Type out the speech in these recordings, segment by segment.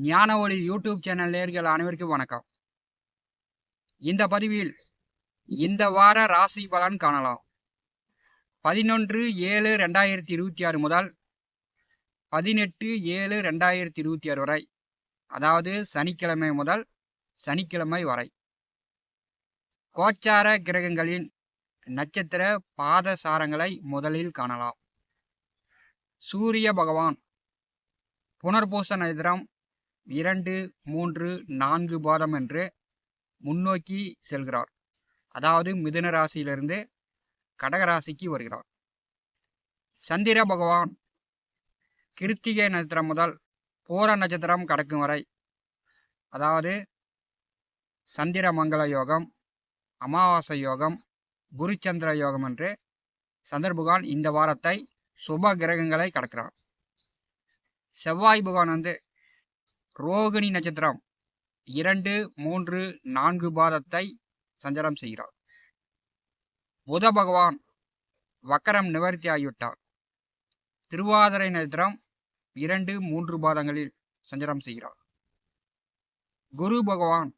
ஞான ஒளி YouTube channel நேயர்கள் அனைவருக்கும் வணக்கம். இந்த பதிவில் இந்த வார ராசி பலன் காணலாம். 11/7/2026 முதல் 18/7/2026 வரை, அதாவது சனிக்கிழமை முதல் சனிக்கிழமை வரை கோச்சார கிரகங்களின் நட்சத்திர பாதசாரங்களை முதலில் காணலாம். சூரிய பகவான் புனர்பூச நட்சத்திரம் 2, 3, 4 பாதம் என்று முன்னோக்கி செல்கிறார். அதாவது மிதுன ராசியிலிருந்து கடகராசிக்கு வருகிறார். சந்திர பகவான் கிருத்திகை நட்சத்திரம் முதல் பூர நட்சத்திரம் கடக்கும் வரை, அதாவது சந்திர மங்கள யோகம், அமாவாசை யோகம், குருச்சந்திர யோகம் என்று சந்திர பகவான் இந்த வாரத்தை சுப கிரகங்களை கடக்கிறார். செவ்வாய் பகவான் ரோகிணி நட்சத்திரம் 2, 3, 4 பாதத்தை சஞ்சாரம் செய்கிறார். புத பகவான் வக்கரம் நிவர்த்தி ஆகிவிட்டார். திருவாதிரை நட்சத்திரம் 2, 3 பாதங்களில் சஞ்சாரம் செய்கிறார். குரு பகவான்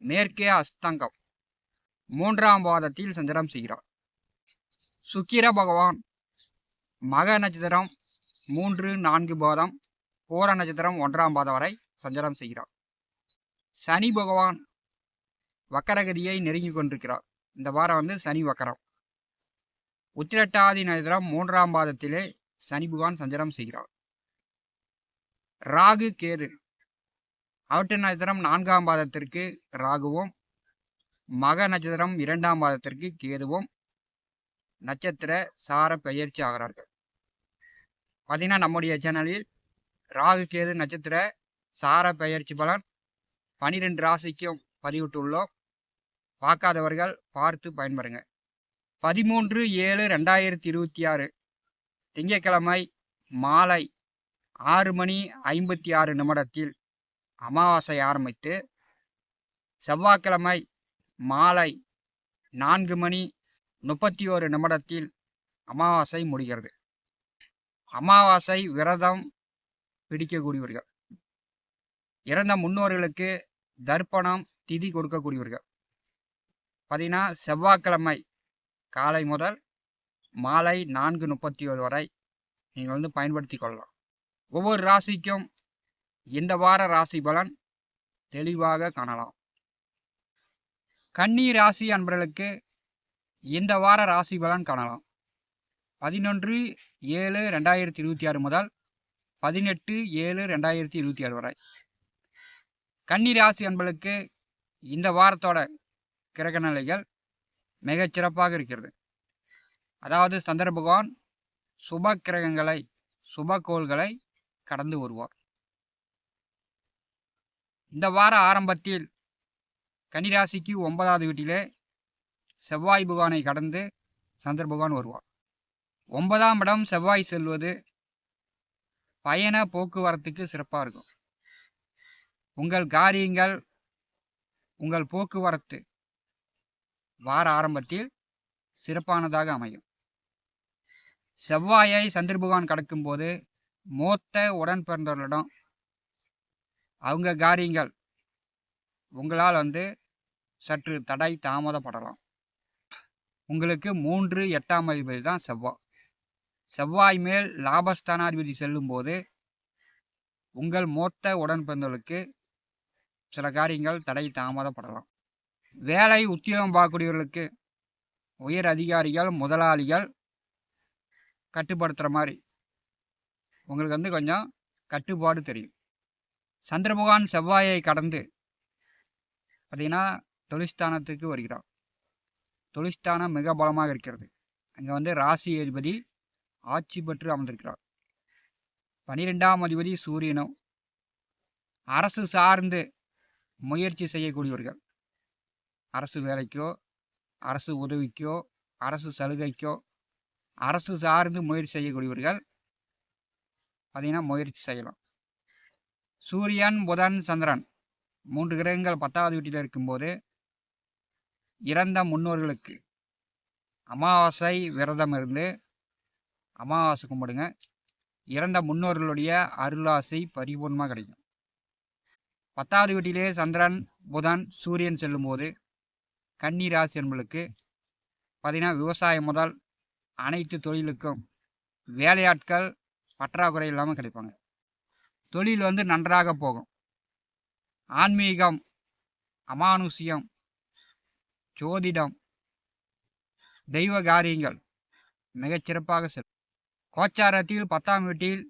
மேற்கே அஸ்தங்கம் 3ஆம் பாதத்தில் சஞ்சாரம் செய்கிறார். சுக்கிர பகவான் மக நட்சத்திரம் 3, 4 பாதம், பூர நட்சத்திரம் 1ஆம் பாதம் வரை சஞ்சாரம் செய்கிறார். சனி பகவான் வக்கரகதியை நெருங்கி கொண்டிருக்கிறார். இந்த வாரம் சனி வக்கரம். உத்திரட்டாதி நட்சத்திரம் 3ஆம் பாதத்திலே சனி பகவான் சஞ்சாரம் செய்கிறார். ராகு கேது அவற்ற நட்சத்திரம் 4ஆம் பாதத்திற்கு ராகுவும், மக நட்சத்திரம் 2ஆம் பாதத்திற்கு கேதுவும் நட்சத்திர சார பெயர்ச்சி ஆகிறார்கள். பார்த்தீங்கன்னா நம்முடைய சேனலில் ராகு கேது நட்சத்திர சார பெயர்ச்சி பலன் 12 ராசிக்கும் பதிவிட்டுள்ளோம். பார்க்காதவர்கள் பார்த்து பயன்பெறுங்க. 13/7/2026 திங்கட்கிழமை மாலை 6:56 அமாவாசை ஆரம்பித்து, செவ்வாய்க்கிழமை மாலை 4:31 அமாவாசை முடிகிறது. அமாவாசை விரதம் பிடிக்கக்கூடியவர்கள், இறந்த முன்னோர்களுக்கு தர்ப்பணம் திதி கொடுக்கக்கூடியவர்கள். பார்த்தீங்கன்னா செவ்வாய்க்கிழமை காலை முதல் மாலை 4:31 வரை நீங்கள் பயன்படுத்தி கொள்ளலாம். ஒவ்வொரு ராசிக்கும் இந்த வார ராசி பலன் தெளிவாக காணலாம். கன்னி ராசி அன்பர்களுக்கு இந்த வார ராசி பலன் காணலாம். 11/7/2026 முதல் 18/7/2026 வரை. கன்னி ராசி அன்பர்களுக்கு இந்த வாரத்தோட கிரக நிலைகள் மிகச்சிறப்பாக இருக்கிறது. அதாவது சந்திர பகவான் சுப கிரகங்களை, சுபகோள்களை கடந்து வருவார். இந்த வார ஆரம்பத்தில் கன்னிராசிக்கு 9வது வீட்டிலே செவ்வாய் பகவானை கடந்து சந்திர பகவான் வருவார். 9ஆம் இடம் செவ்வாய் செல்வது பயண போக்குவரத்துக்கு சிறப்பாக இருக்கும். உங்கள் காரியங்கள், உங்கள் போக்குவரத்து வார ஆரம்பத்தில் சிறப்பானதாக அமையும். செவ்வாயை சந்திர பகவான் கடக்கும் போது மூத்த உடன் பிறந்தவர்களிடம் அவங்க காரியங்கள் உங்களால் சற்று தடை தாமதப்படலாம். உங்களுக்கு 3, 8ஆம் அதிபதி தான் செவ்வாய். செவ்வாய் மேல் லாபஸ்தானாதிபதி செல்லும் போது உங்கள் மூத்த உடன் பிறந்தவர்களுக்கு சில காரியங்கள் தடை தாமதப்படலாம். வேலை உத்தியோகம் பார்க்கக்கூடியவர்களுக்கு உயர் அதிகாரிகள், முதலாளிகள் கட்டுப்படுத்துகிற மாதிரி உங்களுக்கு கொஞ்சம் கட்டுப்பாடு தெரியும். சந்திர பகவான் செவ்வாயை கடந்து பார்த்தீங்கன்னா தொழில்ஸ்தானத்துக்கு வருகிறார். தொழில்ஸ்தானம் மிக பலமாக இருக்கிறது. அங்கே ராசி அதிபதி ஆட்சி பெற்று அமர்ந்திருக்கிறார். 12ஆம் அதிபதி சூரியனும். அரசு சார்ந்து முயற்சி செய்யக்கூடியவர்கள், அரசு வேலைக்கோ, அரசு உதவிக்கோ, அரசு சலுகைக்கோ, அரசு சார்ந்து முயற்சி செய்யக்கூடியவர்கள் பார்த்தீங்கன்னா முயற்சி செய்யலாம். சூரியன், புதன், சந்திரன் 3 கிரகங்கள் 10வது வீட்டில் இருக்கும்போது இறந்த முன்னோர்களுக்கு அமாவாசை விரதம் இருந்து அமாவாசை கும்பிடுங்க. இறந்த முன்னோர்களுடைய அருளாசி பரிபூர்ணமாக கிடைக்கும். 10வது வீட்டிலே சந்திரன், புதன், சூரியன் செல்லும்போது கன்னி ராசி என்பளுக்கு பார்த்தீங்கன்னா விவசாயம் முதல் அனைத்து தொழிலுக்கும் வேலையாட்கள் பற்றாக்குறை இல்லாமல் கிடைப்பாங்க. தொழில் நன்றாக போகும். ஆன்மீகம், அமானுஷ்யம், ஜோதிடம், தெய்வ காரியங்கள் மிகச்சிறப்பாக செல்லும். கோச்சாரத்தில் 10ஆம் வீட்டில்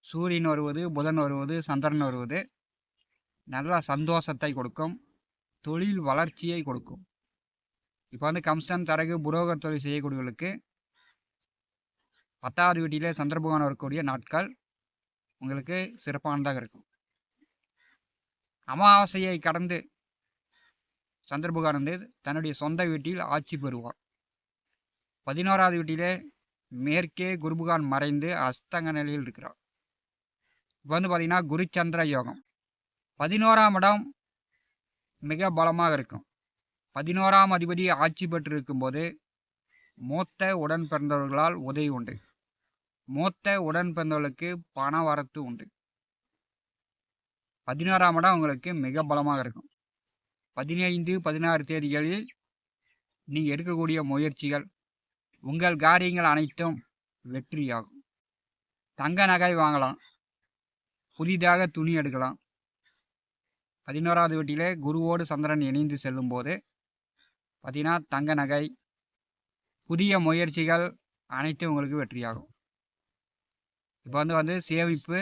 சூரியன் வருவது, புதன் வருவது, சந்திரன் வருவது நல்ல சந்தோஷத்தை கொடுக்கும். தொழில் வளர்ச்சியை கொடுக்கும். இப்போ கம்ஸ்டன், தரகு, புரோகர் தொழில் செய்யக்கூடியவர்களுக்கு 10வது வீட்டிலே சந்திர பகவான் வரக்கூடிய நாட்கள் உங்களுக்கு சிறப்பானதாக இருக்கும். அமாவாசையை கடந்து சந்திர பகவான் தன்னுடைய சொந்த வீட்டில் ஆட்சி பெறுவார். 11வது வீட்டிலே மேற்கே குரு பகவான் மறைந்து அஸ்தங்க நிலையில் இருக்கிறார். இப்போ பார்த்தீங்கன்னா குரு சந்திர யோகம். 11ஆம் இடம் மிக பலமாக இருக்கும். 11ஆம் அதிபதி ஆட்சி பெற்று இருக்கும்போது மூத்த உடன் பிறந்தவர்களால் உதவி உண்டு. மூத்த உடன் பிறந்தவர்களுக்கு பண வரத்து உண்டு. 11ஆம் இடம் உங்களுக்கு மிக பலமாக இருக்கும். 15, 16 தேதிகளில் நீங்கள் எடுக்கக்கூடிய முயற்சிகள், உங்கள் காரியங்கள் அனைத்தும் வெற்றியாகும். தங்க நகை வாங்கலாம், புதிதாக துணி எடுக்கலாம். 11வது வீட்டிலே குருவோடு சந்திரன் இணைந்து செல்லும் போது பார்த்தீங்கன்னா தங்க நகை, புதிய முயற்சிகள் அனைத்தும் உங்களுக்கு வெற்றியாகும். இப்போ சேமிப்பு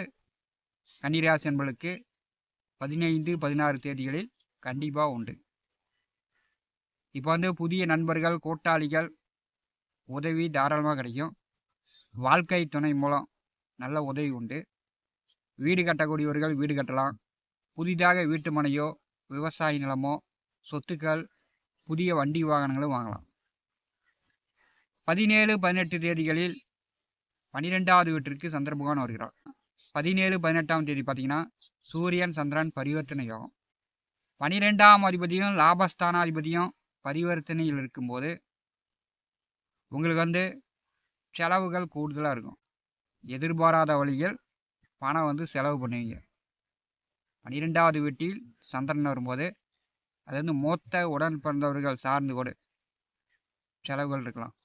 கன்னிராசி என்பளுக்கு 15, 16 தேதிகளில் கண்டிப்பாக உண்டு. இப்போ புதிய நண்பர்கள், கூட்டாளிகள் உதவி தாராளமாக கிடைக்கும். வாழ்க்கை துணை மூலம் நல்ல உதவி உண்டு. வீடு கட்டக்கூடியவர்கள் வீடு கட்டலாம். புதிதாக வீட்டு மனையோ, விவசாய நிலமோ, சொத்துக்கள், புதிய வண்டி வாகனங்களும் வாங்கலாம். 17, 18 தேதிகளில் 12வது வீட்டிற்கு சந்திர பகவான் வருகிறார். 17, 18ஆம் தேதி பார்த்தீங்கன்னா சூரியன் சந்திரன் பரிவர்த்தனை யோகம். 12ஆம் அதிபதியும் லாபஸ்தானாதிபதியும் பரிவர்த்தனையில் இருக்கும்போது உங்களுக்கு செலவுகள் கூடுதலாக இருக்கும். எதிர்பாராத வழிகள் பணம் செலவு பண்ணுவீங்க. 12வது வீட்டில் சந்திரன் வரும்போது அது மூத்த உடன் பிறந்தவர்கள் சார்ந்து கூட செலவுகள் இருக்கலாம்,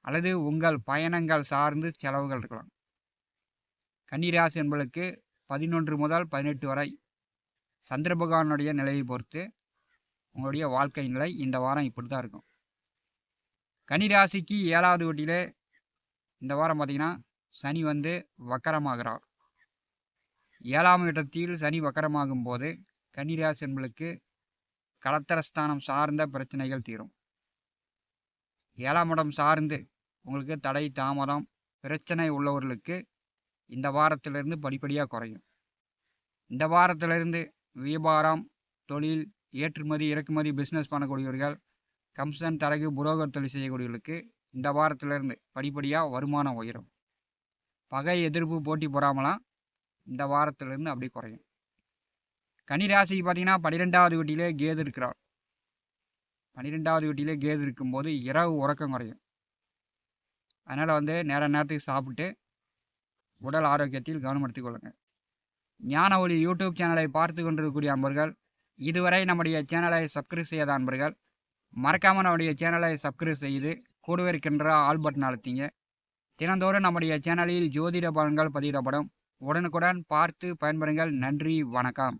அல்லது உங்கள் பயணங்கள் சார்ந்து செலவுகள் இருக்கலாம். கன்னிராசி என்பதற்கு 11 முதல் 18 வரை சந்திர பகவானுடைய நிலையை பொறுத்து உங்களுடைய வாழ்க்கை நிலை இந்த வாரம் இப்படி தான் இருக்கும். கன்னிராசிக்கு 7வது வீட்டிலே இந்த வாரம் பார்த்தீங்கன்னா சனி வக்கரமாகிறார். 7ஆம் இடத்தில் சனி வக்கரமாகும் போது கன்னிராசி என்பதற்கு கலத்திரஸ்தானம் சார்ந்த பிரச்சனைகள் தீரும். 7ஆம் இடம் சார்ந்து உங்களுக்கு தடை, தாமதம், பிரச்சனை உள்ளவர்களுக்கு இந்த வாரத்திலிருந்து படிப்படியாக குறையும். இந்த வாரத்திலிருந்து வியாபாரம், தொழில், ஏற்றுமதி, இறக்குமதி, பிஸ்னஸ் பண்ணக்கூடியவர்கள், கம்சன், தரகு, புரோகர் தொழில் செய்யக்கூடியவர்களுக்கு இந்த வாரத்திலிருந்து படிப்படியாக வருமானம் உயரும். பகை, எதிர்ப்பு, போட்டி பொறாமலாம் இந்த வாரத்திலிருந்து அப்படி குறையும். கன்னிராசிக்கு பார்த்தீங்கன்னா 12வது வீட்டிலே கேது இருக்கிறார். 12வது வீட்டிலே கேது இருக்கும்போது இரவு உறக்கம் குறையும். அதனால் நேரத்துக்கு சாப்பிட்டு உடல் ஆரோக்கியத்தில் கவனம் எடுத்துக்கொள்ளுங்கள். ஞான ஒளி யூடியூப் சேனலை பார்த்து கொண்டிருக்கக்கூடிய அன்பர்கள், இதுவரை நம்முடைய சேனலை சப்ஸ்கிரைப் செய்யாத அன்பர்கள் மறக்காமல் நம்முடைய சேனலை சப்ஸ்கிரைப் செய்து கூடவே இருக்கின்ற ஆல் பட்டன் அழுத்திங்க. தினந்தோறும் நம்முடைய சேனலில் ஜோதிட பலன்கள் பதிவிடப்படும். உடனுக்குடன் பார்த்து பயன்பெறுங்கள். நன்றி, வணக்கம்.